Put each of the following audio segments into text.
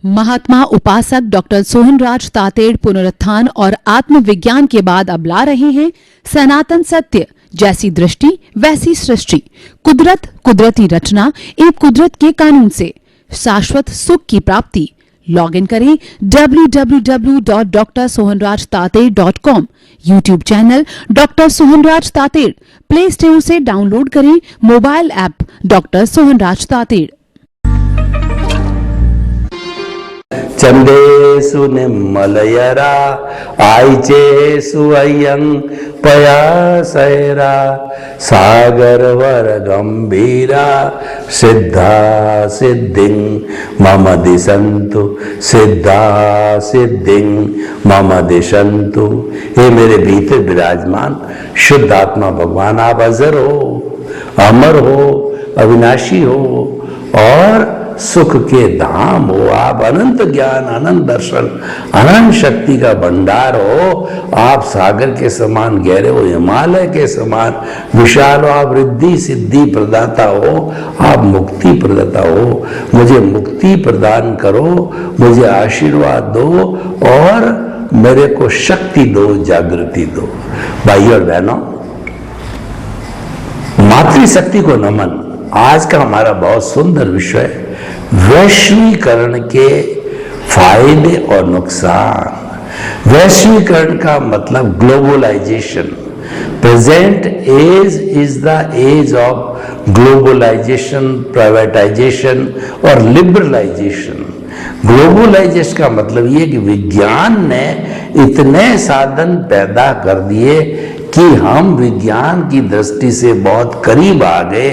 महात्मा उपासक डॉक्टर सोहनराज तातेड़ पुनरुत्थान और आत्मविज्ञान के बाद अब ला रहे हैं सनातन सत्य, जैसी दृष्टि वैसी सृष्टि, कुदरत, कुदरती रचना एवं कुदरत के कानून से शाश्वत सुख की प्राप्ति। लॉगिन करें www.drsohanrajtated.com, YouTube channel doctor Sohanraj Tated, play store से डाउनलोड करें mobile app doctor Sohanraj Tated. चंदेसु निम्मलयरा आइचेसु अयं पयासैरा सागरवर गंभीरा सिद्धा सिद्धिं मम दिशन्तु सिद्धा सिद्धिं मम दिशन्तु। हे मेरे भीतर विराजमान शुद्ध आत्मा भगवान, आप अजर हो, अमर हो, अविनाशी हो और सुख के धाम हो। आप अनंत ज्ञान, अनंत दर्शन, अनंत शक्ति का भंडार हो। आप सागर के समान गहरे हो, हिमालय के समान विशाल हो। आप रिद्धि सिद्धि प्रदाता हो, आप मुक्ति प्रदाता हो। मुझे मुक्ति प्रदान करो, मुझे आशीर्वाद दो और मेरे को शक्ति दो, जागृति दो। भाइयों और बहनों, मातृशक्ति को नमन आज का हमारा बहुत सुंदर विषय है। वैश्वीकरण के फायदे और नुकसान। वैश्वीकरण का मतलब globalisation. Present age is the age of globalisation, privatisation और लिबरलाइजेशन। ग्लोबलाइजेशन का मतलब ये कि विज्ञान ने इतने साधन पैदा कर दिए कि हम विज्ञान की दृष्टि से बहुत करीब आ गए।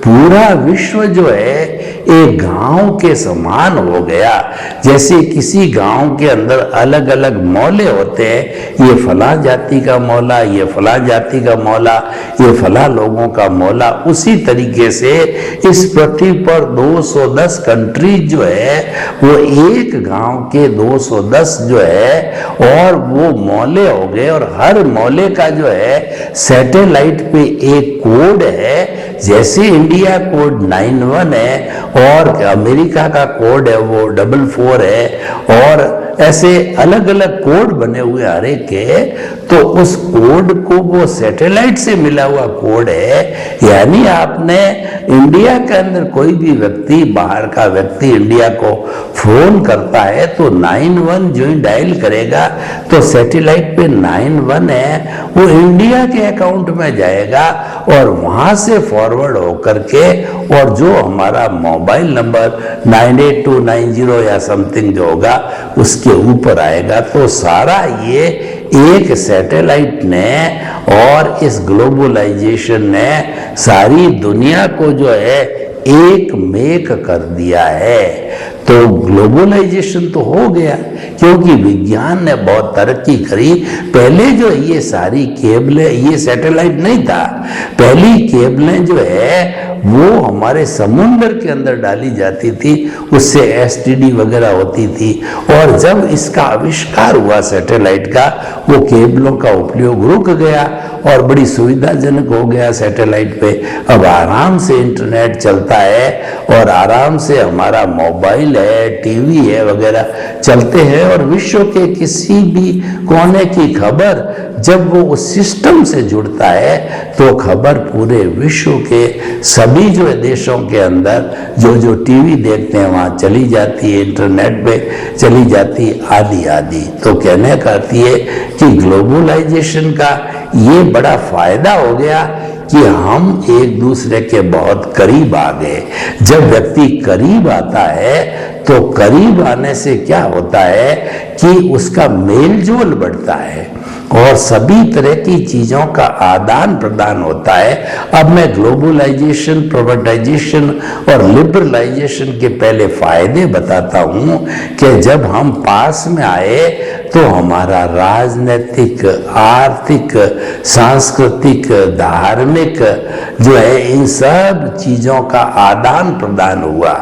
पूरा विश्व जो है एक गांव के समान हो गया। जैसे किसी गांव के अंदर अलग अलग मौले होते हैं, ये फला जाति का मौला, ये फला जाति का मौला, ये फला लोगों का मौला। उसी तरीके से इस पृथ्वी पर 210 कंट्रीज जो है वो एक गांव के 210 जो है और वो मौले हो गए। और हर मौले का जो है सैटेलाइट पे एक कोड है। जैसे इंडिया कोड 91 है और अमेरिका का कोड है वो 44 है और ऐसे अलग अलग कोड बने हुए हर एक के। तो उस कोड को वो सैटेलाइट से मिला हुआ कोड है। यानी आपने इंडिया के अंदर कोई भी व्यक्ति, बाहर का व्यक्ति इंडिया को फोन करता है तो 91 जो ही डायल करेगा तो सैटेलाइट पे 91 है, वो इंडिया के अकाउंट में जाएगा और वहां से फॉरवर्ड होकर के और जो हमारा मोबाइल नंबर 98290 या समथिंग जो होगा उसके ऊपर आएगा। तो सारा ये एक सैटेलाइट ने और इस ग्लोबलाइजेशन ने सारी दुनिया को जो है एक मेक कर दिया है। तो ग्लोबलाइजेशन तो हो गया क्योंकि विज्ञान ने बहुत तरक्की करी। पहले जो ये सारी केबलें, ये सैटेलाइट नहीं था, पहली केबलें जो है वो हमारे समुद्र के अंदर डाली जाती थी, उससे एसटीडी वगैरह होती थी। और जब इसका आविष्कार हुआ सैटेलाइट का, वो केबलों का उपयोग रुक गया और बड़ी सुविधाजनक हो गया सैटेलाइट पे। अब आराम से इंटरनेट चलता है और आराम से हमारा मोबाइल है, टीवी है वगैरह चलते हैं और विश्व के किसी भी कोने की खबर जब वो उस सिस्टम से जुड़ता है तो खबर पूरे विश्व के सभी जो देशों के अंदर जो जो टीवी देखते हैं वहाँ चली जाती है, इंटरनेट पे चली जाती है, आदि आदि। तो कहने का अर्थ ये कि ग्लोबलाइजेशन का ये बड़ा फायदा हो गया कि हम एक दूसरे के बहुत करीब आ गए। जब व्यक्ति करीब आता है तो करीब आने से क्या होता है कि उसका मेल जोल बढ़ता है और सभी तरह की चीजों का आदान प्रदान होता है। अब मैं ग्लोबलाइजेशन, प्राइवेटाइजेशन और लिबरलाइजेशन के पहले फायदे बताता हूं कि जब हम पास में आए तो हमारा राजनीतिक, आर्थिक, सांस्कृतिक, धार्मिक जो है इन सब चीजों का आदान प्रदान हुआ।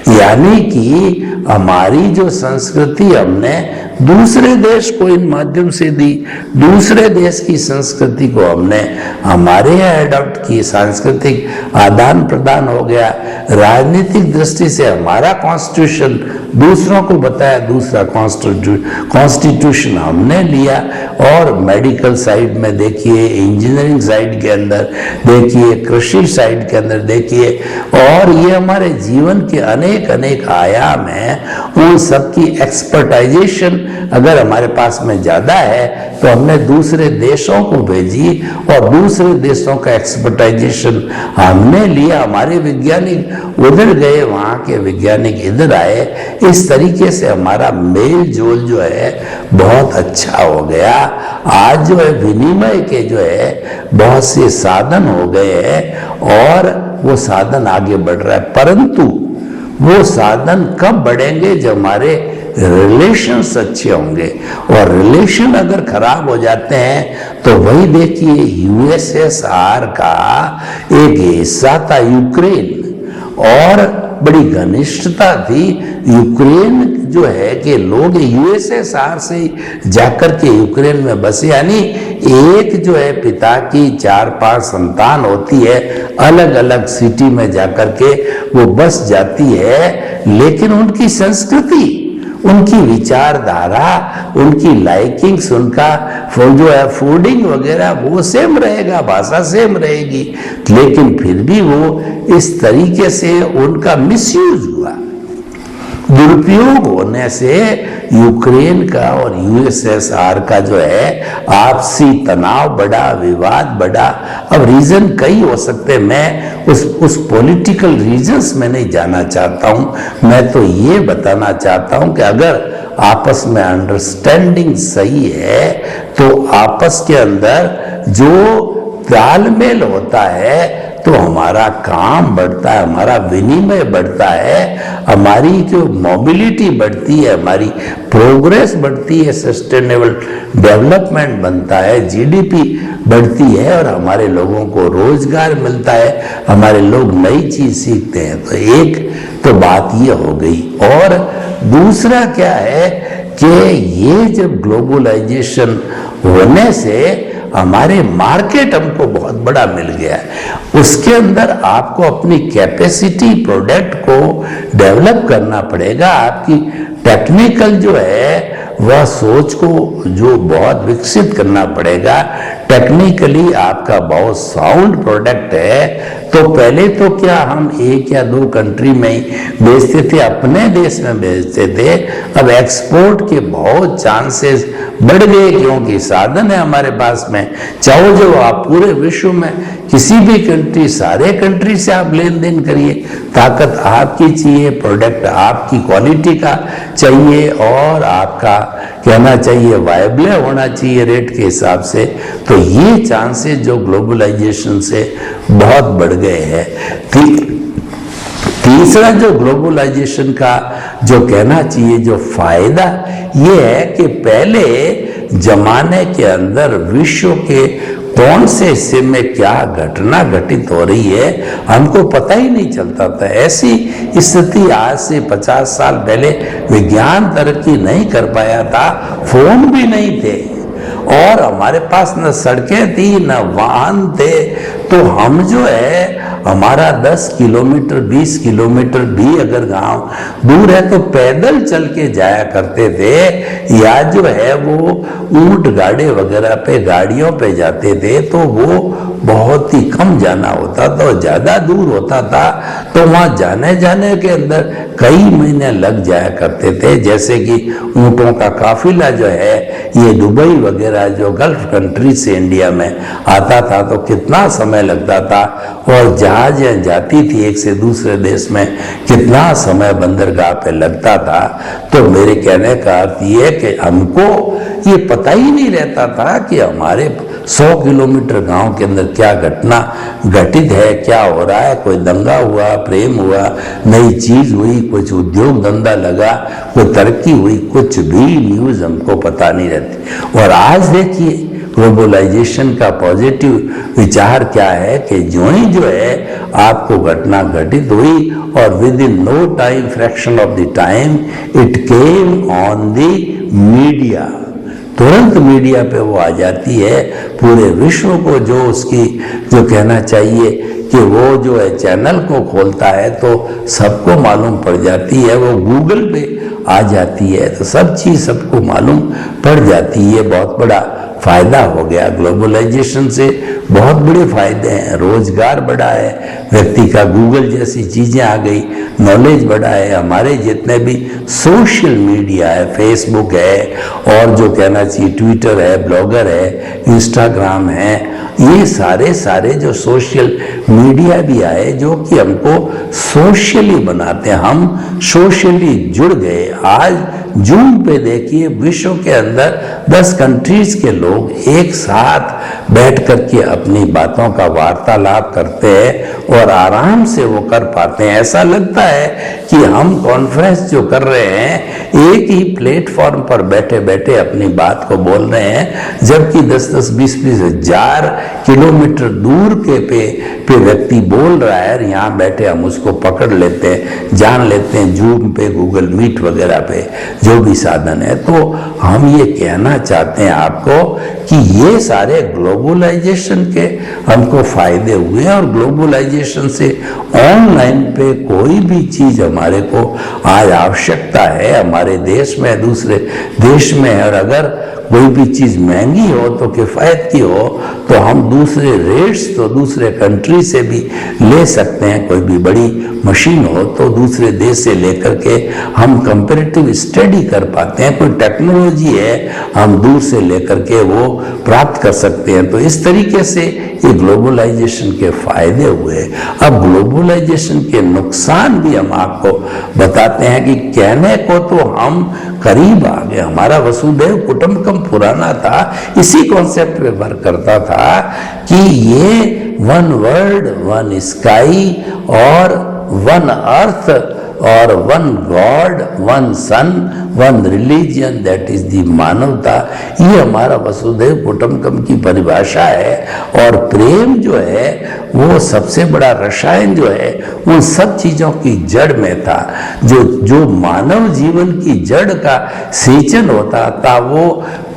यानी कि हमारी जो संस्कृति हमने दूसरे देश को इन माध्यम से दी, दूसरे देश की संस्कृति को हमने हमारे यहाँ अडॉप्ट की, सांस्कृतिक आदान प्रदान हो गया। राजनीतिक दृष्टि से हमारा कॉन्स्टिट्यूशन दूसरों को बताया, दूसरा कॉन्स्टिट्यूशन हमने लिया। और मेडिकल साइड में देखिए, इंजीनियरिंग साइड के अंदर देखिए, कृषि साइड के अंदर देखिए, और ये हमारे जीवन के अनेक अनेक आयाम हैं। उन सबकी एक्सपर्टाइजेशन अगर हमारे पास में ज्यादा है तो हमने दूसरे देशों को भेजी और दूसरे देशों का एक्सपर्टाइजेशन हमने लिया। हमारे वैज्ञानिक उधर गए, वहाँ के वैज्ञानिक इधर आए। इस तरीके से हमारा मेल जोल जो है बहुत अच्छा हो गया। आज जो है विनिमय के जो है बहुत से साधन हो गए हैं और वो साधन आगे बढ़ रहा है, परंतु वो साधन कब बढ़ेंगे जब हमारे रिलेशंस अच्छे होंगे। और रिलेशन अगर खराब हो जाते हैं तो वही देखिए, यूएसएसआर का एक हिस्सा था यूक्रेन और बड़ी घनिष्ठता थी। यूक्रेन जो है कि लोग यूएसएसआर से जाकर के यूक्रेन में बसे, यानी एक जो है पिता की 4-5 संतान होती है, अलग अलग सिटी में जाकर के वो बस जाती है, लेकिन उनकी संस्कृति, उनकी विचारधारा, उनकी लाइकिंग्स, उनका जो है फूडिंग वगैरह वो सेम रहेगा, भाषा सेम रहेगी, लेकिन फिर भी वो इस तरीके से उनका मिसयूज हुआ। दुरुपयोग होने से यूक्रेन का और यूएसएसआर का जो है आपसी तनाव बढ़ा, विवाद बढ़ा। अब रीजन कई हो सकते हैं, मैं उस पॉलिटिकल रीजंस में नहीं जाना चाहता हूं। मैं तो ये बताना चाहता हूं कि अगर आपस में अंडरस्टैंडिंग सही है तो आपस के अंदर जो तालमेल होता है तो हमारा काम बढ़ता है, हमारा विनिमय बढ़ता है, हमारी जो मोबिलिटी बढ़ती है, हमारी प्रोग्रेस बढ़ती है, सस्टेनेबल डेवलपमेंट बनता है, जीडीपी बढ़ती है और हमारे लोगों को रोजगार मिलता है, हमारे लोग नई चीज सीखते हैं। तो एक तो बात ये हो गई। और दूसरा क्या है कि ये जब ग्लोबलाइजेशन होने से हमारे मार्केट हमको बहुत बड़ा मिल गया है, उसके अंदर आपको अपनी कैपेसिटी, प्रोडक्ट को डेवलप करना पड़ेगा। आपकी टेक्निकल जो है वह सोच को जो बहुत विकसित करना पड़ेगा। टेक्निकली आपका बहुत साउंड प्रोडक्ट है तो पहले तो क्या हम 1 या 2 कंट्री में ही बेचते थे, अपने देश में बेचते थे। अब एक्सपोर्ट के बहुत चांसेस बढ़ गए क्योंकि साधन है हमारे पास में। चाहो जो आप पूरे विश्व में किसी भी कंट्री, सारे कंट्री से आप लेन देन करिए, ताकत आपकी चाहिए, प्रोडक्ट आपकी क्वालिटी का चाहिए और आपका कहना चाहिए वायबल होना चाहिए रेट के हिसाब से। तो ये चांसेस जो ग्लोबलाइजेशन से बहुत बढ़ गए हैं। तीसरा जो ग्लोबलाइजेशन का जो कहना चाहिए जो फायदा ये है कि पहले जमाने के अंदर विश्व के कौन से हिस्से में क्या घटना घटित हो रही है हमको पता ही नहीं चलता था। ऐसी स्थिति आज से 50 साल पहले विज्ञान तरक्की नहीं कर पाया था, फोन भी नहीं थे और हमारे पास न सड़कें थी न वाहन थे। तो हम जो है हमारा 10 किलोमीटर 20 किलोमीटर भी अगर गांव दूर है तो पैदल चल के जाया करते थे, या जो है वो ऊंट गाड़े वगैरह पे, गाड़ियों पे जाते थे। तो वो बहुत ही कम जाना होता था और ज्यादा दूर होता था तो वहां जाने के अंदर कई महीने लग जाया करते थे। जैसे कि ऊंटों का काफिला जो है ये दुबई वगैरह जो गल्फ कंट्री से इंडिया में आता था तो कितना समय लगता था, और जहाज जाती थी एक से दूसरे देश में कितना समय बंदरगाह पे लगता था। तो मेरे कहने का अर्थ ये कि हमको ये पता ही नहीं रहता था कि हमारे 100 किलोमीटर गांव के अंदर क्या घटना घटित है, क्या हो रहा है, कोई दंगा हुआ, प्रेम हुआ, नई चीज हुई, कुछ उद्योग धंधा लगा, कोई तरक्की हुई, कुछ भी न्यूज हमको पता नहीं रहती। और आज देखिए ग्लोबलाइजेशन का पॉजिटिव विचार क्या है कि जो ही जो है आपको घटना घटित हुई और within no time, fraction of the time, it came on the media. तुरंत मीडिया पे वो आ जाती है, पूरे विश्व को जो उसकी जो कहना चाहिए कि वो जो है चैनल को खोलता है तो सबको मालूम पड़ जाती है, वो गूगल पे आ जाती है तो सब चीज़ सबको मालूम पड़ जाती है। बहुत बड़ा फायदा हो गया ग्लोबलाइजेशन से, बहुत बड़े फायदे हैं। रोजगार बढ़ा है व्यक्ति का, गूगल जैसी चीज़ें आ गई, नॉलेज बढ़ा है। हमारे जितने भी सोशल मीडिया है, फेसबुक है और जो कहना चाहिए ट्विटर है, ब्लॉगर है, इंस्टाग्राम है, ये सारे जो सोशल मीडिया भी आए जो कि हमको सोशली बनाते हैं, हम सोशली जुड़ गए। आज जूम पे देखिए विश्व के अंदर 10 कंट्रीज के लोग एक साथ बैठ करके अपनी बातों का वार्तालाप करते हैं और आराम से वो कर पाते हैं। ऐसा लगता है कि हम कॉन्फ्रेंस जो कर रहे हैं एक ही प्लेटफॉर्म पर बैठे बैठे अपनी बात को बोल रहे हैं, जबकि 10-10, 20-20 हजार किलोमीटर दूर के पे व्यक्ति बोल रहा है। यहाँ बैठे हम उसको पकड़ लेते हैं, जान लेते हैं जूम पे, गूगल मीट वगैरह पे जो भी साधन है। तो हम ये कहना चाहते हैं आपको कि ये सारे ग्लोबलाइजेशन के हमको फायदे हुए हैं और ग्लोबलाइजेशन से ऑनलाइन पे कोई भी चीज हमारे को आज आवश्यकता है, हमारे देश में, दूसरे देश में है, और अगर कोई भी चीज महंगी हो तो किफायत की हो तो हम दूसरे रेट्स तो दूसरे कंट्री से भी ले सकते हैं। कोई भी बड़ी मशीन हो तो दूसरे देश से लेकर के हम कंपैरेटिव स्टडी कर पाते हैं। कोई टेक्नोलॉजी है हम दूर से लेकर के वो प्राप्त कर सकते हैं। तो इस तरीके से ये ग्लोबलाइजेशन के फायदे हुए। अब ग्लोबलाइजेशन के नुकसान भी हम आपको बताते हैं कि कहने को तो हम करीब आ गए, हमारा वसुधैव कुटुंबकम पुराना था, इसी कॉन्सेप्ट पे वर्क करता था कि ये वन वर्ल्ड, वन स्काई और वन अर्थ और one God, one sun, one religion, that is the मानवता। ये हमारा वसुधैव कुटुंबकम की परिभाषा है। और प्रेम जो है वो सबसे बड़ा रसायन जो है उन सब चीजों की जड़ में था। जो मानव जीवन की जड़ का सिंचन होता था वो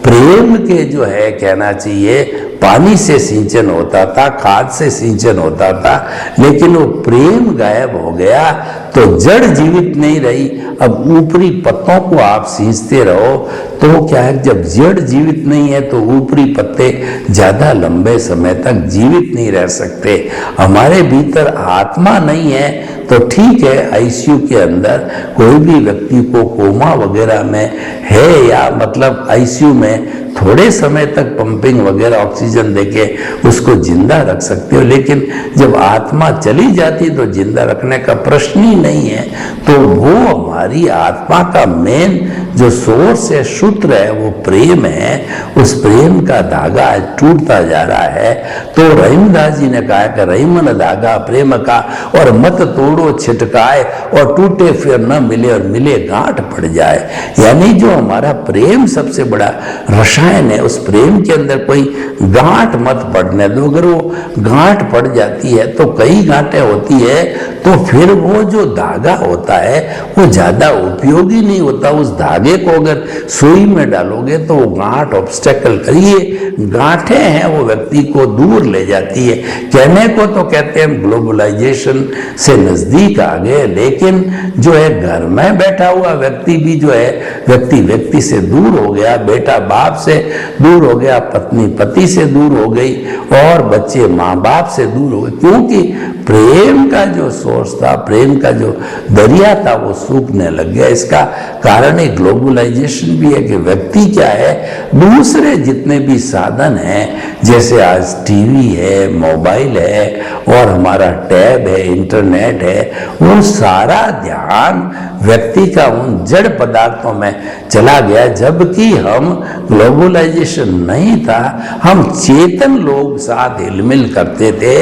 प्रेम के जो है कहना चाहिए पानी से सिंचन होता था, खाद से सिंचन होता था, लेकिन वो प्रेम गायब हो गया तो जड़ जीवित नहीं रही। अब ऊपरी पत्तों को आप सींचते रहो तो क्या है, जब जड़ जीवित नहीं है तो ऊपरी पत्ते ज्यादा लंबे समय तक जीवित नहीं रह सकते। हमारे भीतर आत्मा नहीं है तो ठीक है, आईसीयू के अंदर कोई भी व्यक्ति को कोमा वगैरह में है या मतलब आईसीयू में थोड़े समय तक पंपिंग वगैरह ऑक्सीजन देके उसको जिंदा रख सकते हो, लेकिन जब आत्मा चली जाती तो जिंदा रखने का प्रश्न ही नहीं है। तो वो हमारी आत्मा का मेन जो सोर्स है, सूत्र है, वो प्रेम है। उस प्रेम का धागा आज टूटता जा रहा है। तो रहीमदास जी ने कहा कि रहीमन धागा प्रेम का और मत तोड़ो छिटकाए और टूटे फिर न मिले और मिले गांठ पड़ जाए। यानी जो हमारा प्रेम सबसे बड़ा रसायन है, उस प्रेम के अंदर कोई गांठ मत पड़ने दो। अगर वो गांठ पड़ जाती है तो कई गांठें होती है तो फिर वो जो धागा होता है वो ज्यादा उपयोगी नहीं होता। उस धागे को अगर सुई में डालोगे तो वो गांठ ऑब्स्टेकल करिए, गांठें हैं वो व्यक्ति को दूर ले जाती है। कहने को तो कहते हैं ग्लोबलाइजेशन से नजदीक आ गए, लेकिन जो है घर में बैठा हुआ व्यक्ति भी जो है व्यक्ति से दूर हो गया, बेटा बाप से दूर हो गया, पत्नी पति से दूर हो गई और बच्चे माँ बाप से दूर हो गए, क्योंकि प्रेम का जो सोर्स था, प्रेम का जो दरिया था वो सूखने लग गया। इसका कारण एक ग्लोबलाइजेशन भी है कि व्यक्ति क्या है, दूसरे जितने भी साधन हैं जैसे आज टीवी है, मोबाइल है और हमारा टैब है, इंटरनेट है, वो सारा ध्यान व्यक्ति का उन जड़ पदार्थों में चला गया। जबकि हम ग्लोबलाइजेशन नहीं था, हम चेतन लोग साथ हिलमिल करते थे।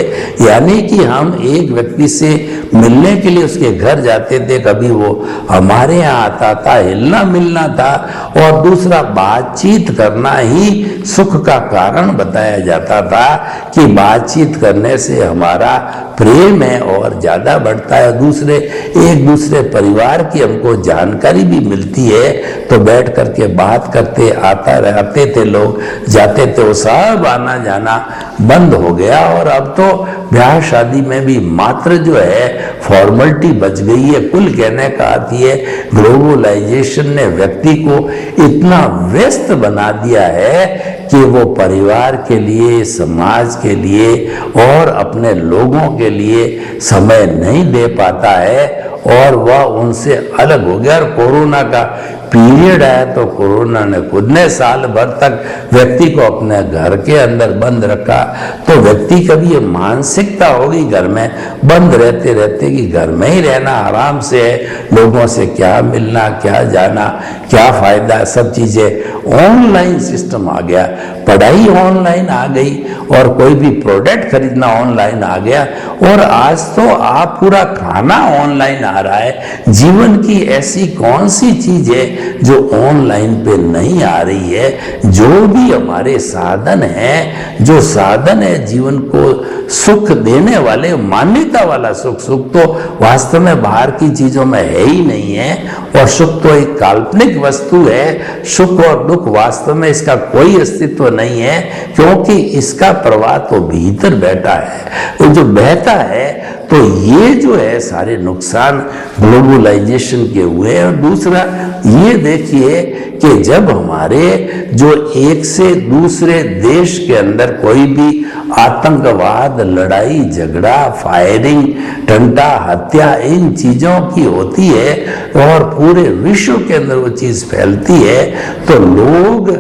यानी कि हम एक व्यक्ति से मिलने के लिए उसके घर जाते थे, कभी वो हमारे यहाँ आता था, हिलना मिलना था, और दूसरा बातचीत करना ही सुख का कारण बताया जाता था कि बातचीत करने से हमारा प्रेम है और ज्यादा बढ़ता है। दूसरे एक दूसरे परिवार की हमको जानकारी भी मिलती है, तो बैठ करके बात करते आते थे लोग, जाते थे, वो सब आना जाना बंद हो गया। और अब तो ब्याह शादी में भी मात्र जो है फॉर्मेलिटी बच गई है। कुल कहने का अर्थ ये, ग्लोबलाइजेशन ने व्यक्ति को इतना व्यस्त बना दिया है कि वो परिवार के लिए, समाज के लिए और अपने लोगों के लिए समय नहीं दे पाता है और वह उनसे अलग हो गया। और कोरोना का पीरियड आया तो कोरोना ने खुद ने साल भर तक व्यक्ति को अपने घर के अंदर बंद रखा। तो व्यक्ति का भी ये मानसिकता होगी घर में बंद रहते रहते कि घर में ही रहना आराम से है, लोगों से क्या मिलना, क्या जाना, क्या फायदा, सब चीजें ऑनलाइन सिस्टम आ गया, पढ़ाई ऑनलाइन आ गई और कोई भी प्रोडक्ट खरीदना ऑनलाइन आ गया। और आज तो आप पूरा खाना ऑनलाइन आ रहा है। जीवन की ऐसी कौन सी चीज है जो ऑनलाइन पे नहीं आ रही है? जो भी हमारे साधन है, जो साधन है जीवन को सुख देने वाले, मान्यता वाला सुख, सुख तो वास्तव में बाहर की चीजों में है ही नहीं है और सुख तो एक काल्पनिक वस्तु है। सुख और दुख वास्तव में इसका कोई अस्तित्व नहीं है, क्योंकि इसका प्रवाह तो भीतर बैठा है, वो जो बहता है। तो ये जो है सारे नुकसान ग्लोबलाइजेशन के हुए हैं। और दूसरा ये देखिए कि जब हमारे जो एक से दूसरे देश के अंदर कोई भी आतंकवाद, लड़ाई झगड़ा, फायरिंग, टंटा, हत्या, इन चीजों की होती है और पूरे विश्व के अंदर वो चीज फैलती है, तो लोग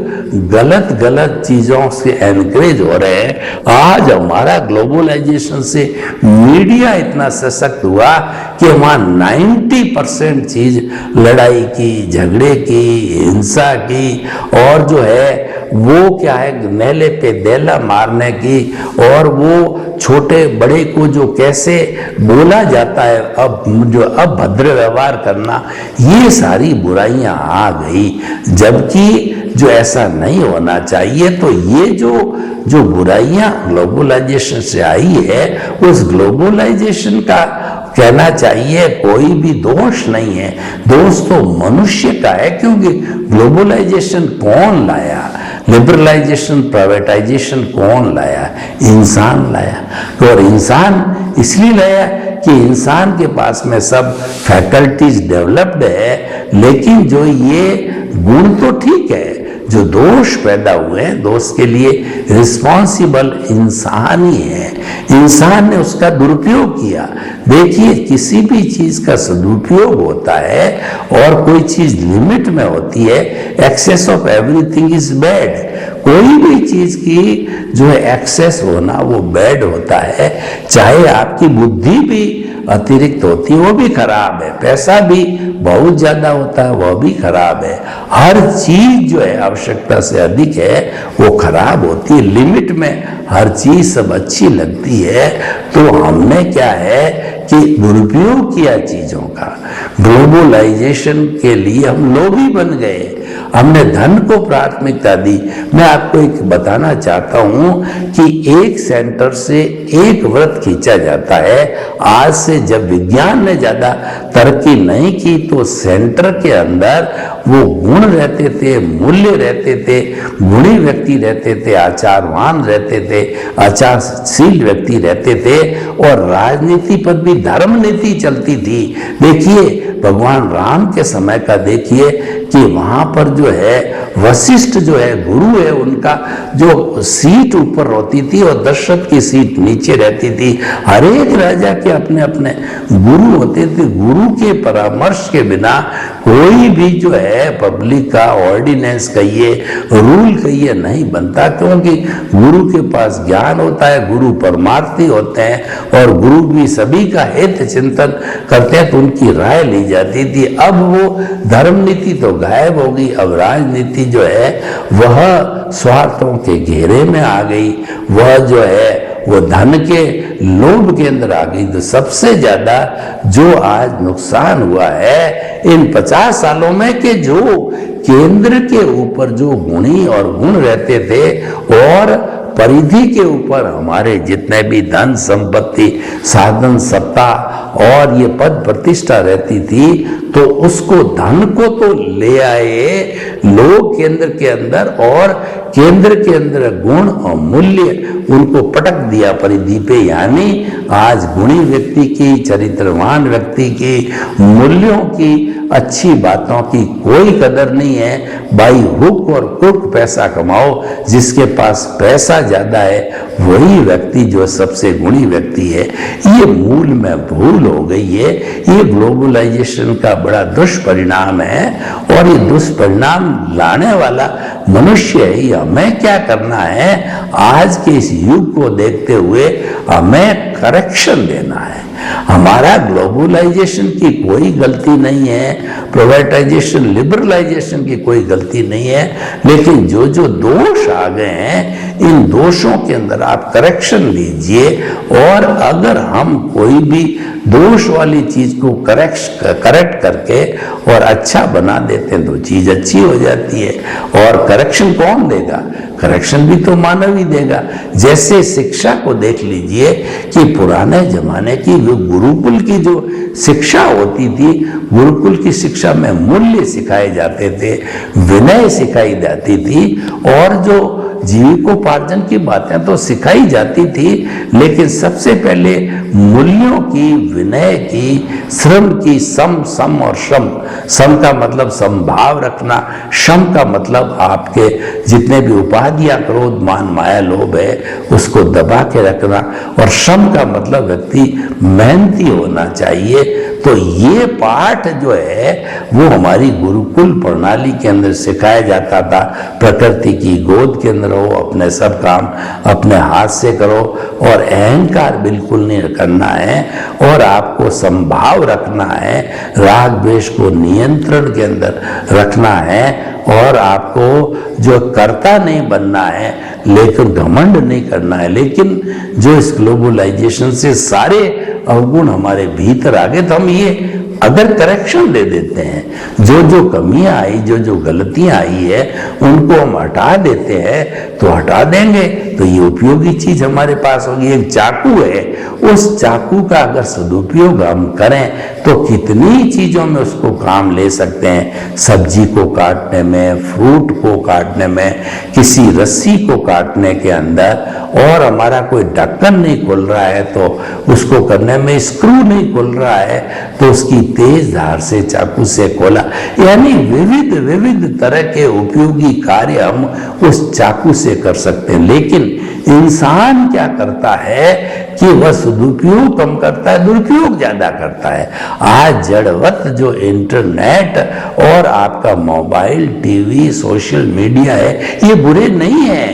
गलत गलत चीजों से एनकरेज हो रहे हैं। आज हमारा ग्लोबलाइजेशन से मीडिया इतना सशक्त हुआ कि वहां 90% चीज लड़ाई की, झगड़े की, हिंसा की और जो है वो क्या है नेले पे देला मारने की, और वो छोटे बड़े को जो कैसे बोला जाता है, अब जो अभद्र व्यवहार करना, ये सारी बुराइयां आ गई। जबकि जो ऐसा नहीं होना चाहिए। तो ये जो बुराइयां ग्लोबलाइजेशन से आई है, उस ग्लोबलाइजेशन का कहना चाहिए कोई भी दोष नहीं है, दोष तो मनुष्य का है। क्योंकि ग्लोबलाइजेशन कौन लाया? लिबरलाइजेशन, प्राइवेटाइजेशन कौन लाया? इंसान लाया। और इंसान इसलिए लाया कि इंसान के पास में सब फैकल्टीज डेवलप्ड है, लेकिन जो ये गुण तो ठीक है, जो दोष पैदा हुए हैं, दोष के लिए रिस्पॉन्सिबल इंसान ही है। इंसान ने उसका दुरुपयोग किया। देखिए, किसी भी चीज का सदुपयोग होता है और कोई चीज लिमिट में होती है। Excess of everything is bad. कोई भी चीज की जो है एक्सेस होना वो बैड होता है। चाहे आपकी बुद्धि भी अतिरिक्त होती है, वो भी खराब है। पैसा भी बहुत ज्यादा होता है, वह भी खराब है। हर चीज जो है आवश्यकता से अधिक है वो खराब होती है। लिमिट में हर चीज सब अच्छी लगती है। तो हमने क्या है कि दुरुपयोग किया चीजों का। ग्लोबलाइजेशन के लिए हम लोभी बन गए, हमने धन को प्राथमिकता दी। मैं आपको एक बताना चाहता हूं कि एक सेंटर से एक व्रत खींचा जाता है। आज से जब विज्ञान ने ज्यादा तरक्की नहीं की तो सेंटर के अंदर वो गुण रहते थे, मूल्य रहते थे, गुणी व्यक्ति रहते थे, आचारवान रहते थे, आचारशील व्यक्ति रहते थे और राजनीति पर भी धर्म नीति चलती थी। देखिए, भगवान राम के समय का देखिए कि वहां पर जो है वशिष्ठ जो है गुरु है, उनका जो सीट ऊपर होती थी और दशरथ की सीट नीचे रहती थी। हर एक राजा के अपने अपने गुरु होते थे। गुरु के परामर्श के बिना कोई भी जो है पब्लिक का ऑर्डिनेंस कहिए, रूल कहिए, नहीं बनता। क्योंकि गुरु के पास ज्ञान होता है, गुरु परमार्थी होते हैं और गुरु भी सभी का हित चिंतन करते हैं, तो उनकी राय ली जाती थी। अब वो धर्म नीति तो गायब हो गई। अब राजनीति जो है वह स्वार्थों के घेरे में आ गई, वह जो है वो धन के लोभ के अंदर आ गई। तो सबसे ज्यादा जो आज नुकसान हुआ है इन 50 सालों में कि जो केंद्र के ऊपर जो गुणी और गुण रहते थे और परिधि के ऊपर हमारे जितने भी धन संपत्ति साधन सत्ता और ये पद प्रतिष्ठा रहती थी, तो उसको धन को तो ले आए लोग केंद्र के अंदर, और केंद्र के अंदर गुण और मूल्य उनको पटक दिया परिधि पे। यानी आज गुणी व्यक्ति की, चरित्रवान व्यक्ति की, मूल्यों की, अच्छी बातों की कोई कदर नहीं है। बाई हुक और क्रुक पैसा कमाओ, जिसके पास पैसा ज्यादा है वही व्यक्ति जो सबसे गुणी व्यक्ति है। ये मूल में भूल हो गई है। ये ग्लोबलाइजेशन का बड़ा दुष्परिणाम है, और ये दुष्परिणाम लाने वाला मनुष्य है। हमें क्या करना है, आज के इस युग को देखते हुए हमें करेक्शन देना है। हमारा ग्लोबलाइजेशन की कोई गलती नहीं है, प्राइवेटाइजेशन लिबरलाइजेशन की कोई गलती नहीं है, लेकिन जो जो दोष आ गए हैं, इन दोषों के अंदर आप करेक्शन लीजिए। और अगर हम कोई भी दोष वाली चीज को करेक्ट करके और अच्छा बना देते हैं तो चीज अच्छी हो जाती है। और करेक्शन कौन देगा? करेक्शन भी तो मानव ही देगा। जैसे शिक्षा को देख लीजिए कि पुराने जमाने की गुरुकुल की जो शिक्षा होती थी, गुरुकुल की शिक्षा में मूल्य सिखाए जाते थे, विनय सिखाई जाती थी, और जो जीविकोपार्जन की बातें तो सिखाई जाती थी, लेकिन सबसे पहले मूल्यों की, विनय की, श्रम की, सम और श्रम। सम का मतलब समभाव रखना, श्रम का मतलब आपके जितने भी उपाधियां, क्रोध मान माया लोभ है, उसको दबा के रखना, और श्रम का मतलब व्यक्ति मेहनती होना चाहिए। तो ये पाठ जो है वो हमारी गुरुकुल प्रणाली के अंदर सिखाया जाता था। प्रकृति की गोद के अंदर हो, अपने सब काम अपने हाथ से करो, और अहंकार बिल्कुल नहीं करना है, और आपको संभाव रखना है, राग द्वेष को नियंत्रण के अंदर रखना है, और आपको जो कर्ता नहीं बनना है, लेकिन घमंड नहीं करना है। लेकिन जो इस ग्लोबलाइजेशन से सारे अवगुण हमारे भीतर आ गए, तो हम ये अगर करेक्शन दे देते हैं, जो जो कमियां आई, जो जो गलतियां आई है, उनको हम हटा देते हैं, तो हटा देंगे तो ये उपयोगी चीज हमारे पास होगी। एक चाकू है, उस चाकू का अगर सदुपयोग हम करें तो कितनी चीजों में उसको काम ले सकते हैं। सब्जी को काटने में, फ्रूट को काटने में, किसी रस्सी को काटने के अंदर, और हमारा कोई ढक्कन नहीं खुल रहा है तो उसको करने में, स्क्रू नहीं खुल रहा है तो उसकी तेज धार से चाकू से खोला। यानी विविध विविध तरह के उपयोगी कार्य हम उस चाकू से कर सकते हैं। लेकिन इंसान क्या करता है कि वह सदुपयोग कम करता है, दुरुपयोग ज्यादा करता है। आज जड़वत जो इंटरनेट और आपका मोबाइल, टीवी, सोशल मीडिया है, ये बुरे नहीं है,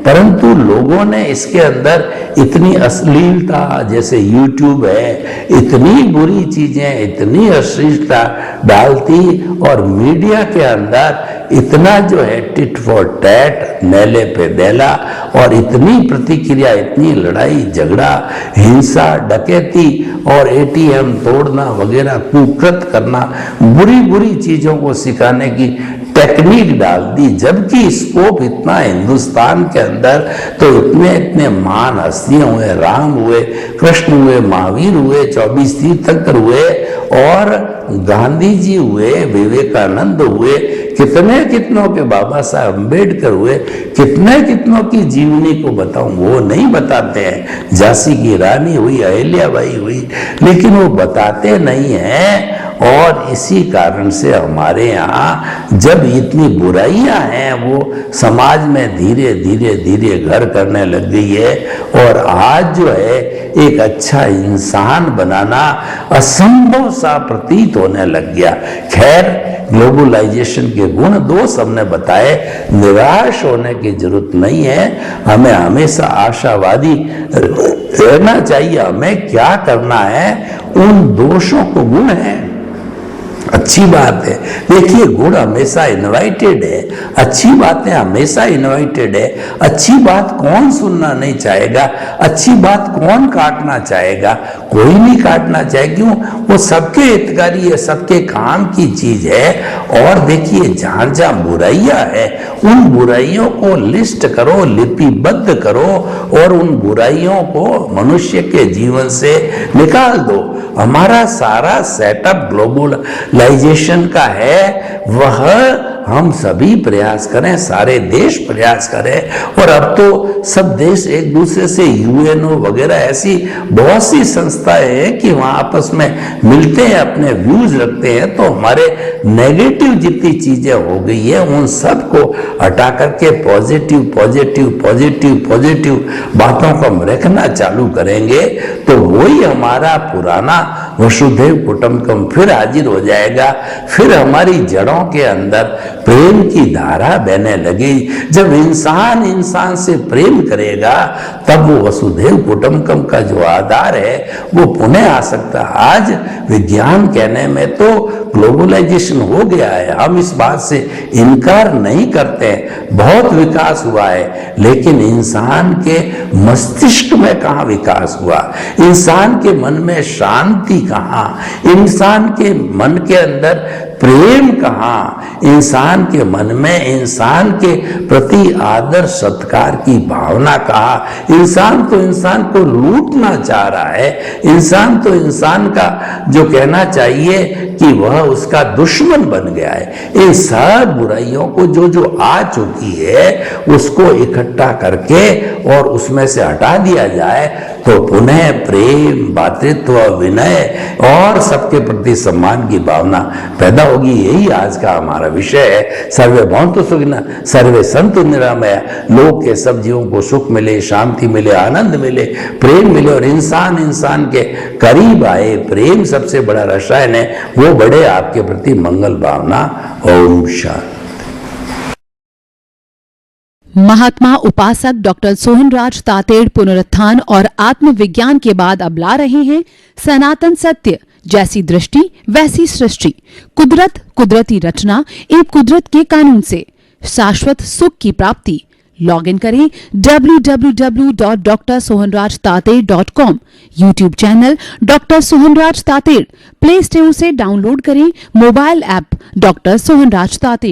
परंतु लोगों ने इसके अंदर इतनी अश्लीलता, जैसे यूट्यूब है, इतनी बुरी चीजें, इतनी अश्लीलता डालती, और मीडिया के अंदर इतना जो है टिट फॉर टैट, नेले पे देला, और इतनी प्रतिक्रिया, इतनी लड़ाई झगड़ा, हिंसा, डकैती और एटीएम तोड़ना वगैरह, कुकृत करना, बुरी बुरी चीजों को सिखाने की टेक्निक डाल दी। जबकि स्कोप इतना हिंदुस्तान के अंदर, तो इतने इतने महान हस्तियां हुए, राम हुए, कृष्ण हुए, महावीर हुए, 24 तीर्थंकर हुए, और गांधी जी हुए, विवेकानंद हुए, कितने कितनों के बाबा साहब अम्बेडकर हुए, कितने कितनों की जीवनी को बताऊं, वो नहीं बताते हैं। झांसी की रानी हुई, अहिल्याबाई हुई, लेकिन वो बताते नहीं हैं। और इसी कारण से हमारे यहाँ जब इतनी बुराइयां हैं, वो समाज में धीरे धीरे धीरे घर करने लग गई है, और आज जो है एक अच्छा इंसान बनाना असंभव सा प्रतीत होने लग गया। खैर, ग्लोबलाइजेशन के गुण दोष हमने बताए, निराश होने की जरूरत नहीं है, हमें हमेशा आशावादी रहना चाहिए। हमें क्या करना है, उन दोषों को गुण है, अच्छी बात है। देखिए, गुड हमेशा इनवाइटेड है, अच्छी बातें हमेशा इनवाइटेड है। अच्छी बात कौन सुनना नहीं चाहेगा, अच्छी बात कौन काटना चाहेगा, कोई नहीं काटना चाहे। क्यों? वो सबके हितकारी है, सबके काम की चीज है। और देखिए, जहां जहां बुराइयां है उन बुराइयों को लिस्ट करो, लिपिबद्ध करो और उन बुराइयों को मनुष्य के जीवन से निकाल दो। हमारा सारा सेटअप ग्लोबलाइजेशन का है, वह हम सभी प्रयास करें, सारे देश प्रयास करें। और अब तो सब देश एक दूसरे से यूएनओ वगैरह ऐसी बहुत सी संस्थाएं हैं कि वहां आपस में मिलते हैं, अपने व्यूज रखते हैं। तो हमारे नेगेटिव जितनी चीजें हो गई है उन सब को हटा करके पॉजिटिव पॉजिटिव पॉजिटिव पॉजिटिव बातों को हम रखना चालू करेंगे तो वही हमारा पुराना वसुधैव कुटुंबकम फिर हाजिर हो जाएगा। फिर हमारी जड़ों के अंदर प्रेम की धारा बहने लगी। जब इंसान इंसान से प्रेम करेगा तब वो वसुधैव कुटुंबकम का जो आधार है वो पुनः आ सकता है। आज विज्ञान कहने में तो ग्लोबलाइजेशन हो गया है, हम इस बात से इनकार नहीं करते, बहुत विकास हुआ है। लेकिन इंसान के मस्तिष्क में कहाँ विकास हुआ, इंसान के मन में शांति कहाँ, इंसान के मन के अंदर प्रेम कहाँ, इंसान के मन में इंसान के प्रति आदर सत्कार की भावना कहाँ। इंसान तो इंसान को लूटना चाह रहा है, इंसान तो इंसान का जो कहना चाहिए कि वह उसका दुश्मन बन गया है। इन सब बुराइयों को जो जो आ चुकी है उसको इकट्ठा करके और उसमें से हटा दिया जाए तो पुनः प्रेम, भातृत्व, विनय और सबके प्रति सम्मान की भावना पैदा होगी। यही आज का हमारा विषय है। सर्वे भवन्तु सुखिनः, सर्वे सन्तु निरामया। लोक के सब जीवों को सुख मिले, शांति मिले, आनंद मिले, प्रेम मिले और इंसान इंसान के करीब आए। प्रेम सबसे बड़ा रसायन है, वो बढ़े आपके प्रति मंगल भावना। ओम शांति। महात्मा उपासक डॉक्टर सोहनराज तातेड़ पुनरुत्थान और आत्मविज्ञान के बाद अब ला रहे हैं सनातन सत्य, जैसी दृष्टि वैसी सृष्टि, कुदरत, कुदरती रचना एवं कुदरत के कानून से शाश्वत सुख की प्राप्ति। लॉग इन करें www.drsohanrajtated.com, YouTube channel doctor Sohanraj Tated, play store से डाउनलोड करें mobile app doctor Sohanraj Tated.